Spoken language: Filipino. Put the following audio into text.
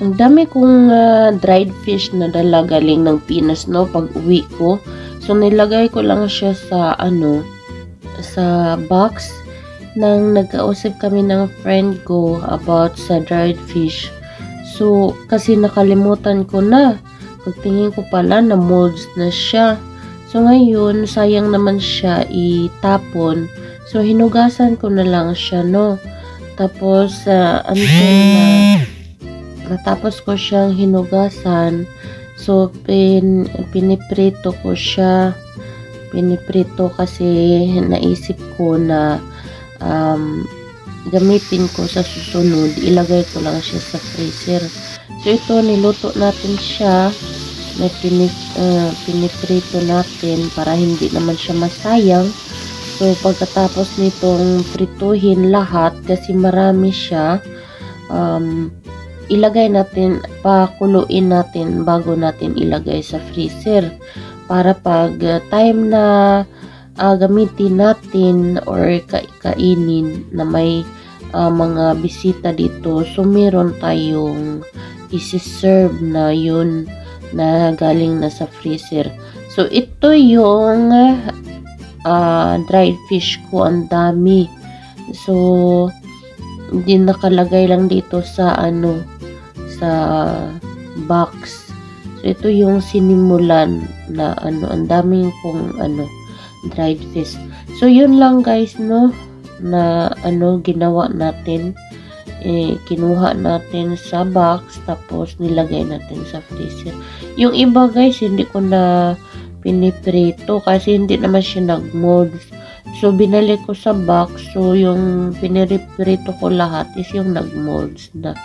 Ang dami kong dried fish na dala galing ng Pinas, no, pag uwi ko. So, nilagay ko lang siya sa, sa box nang nagkausap kami ng friend ko about sa dried fish. So, kasi nakalimutan ko na. Pagtingin ko pala, na molds na siya. So, ngayon, sayang naman siya itapon. So, hinugasan ko na lang siya, no. Tapos, until na natapos ko siyang hinugasan, so piniprito ko siya. Piniprito kasi naisip ko na gamitin ko sa susunod, ilagay ko lang siya sa freezer. So ito, niluto natin siya, na piniprito natin para hindi naman siya masayang. So pagkatapos nitong prituhin lahat, kasi marami siya, ilagay natin, pakuluin natin bago natin ilagay sa freezer para pag time na gamitin natin or kainin na may mga bisita dito, so meron tayong isi-serve na yun na galing na sa freezer. So ito yung dried fish ko, ang dami. So hindi nakalagay lang dito sa sa box. So ito yung sinimulan na ang daming kong dried fish. So yun lang guys, no, na ginawa natin. Kinuha natin sa box, tapos nilagay natin sa freezer. Yung iba guys, hindi ko na piniprito kasi hindi naman siya nag-molds. So binalik ko sa box. So yung piniprito ko lahat is yung nag-molds na.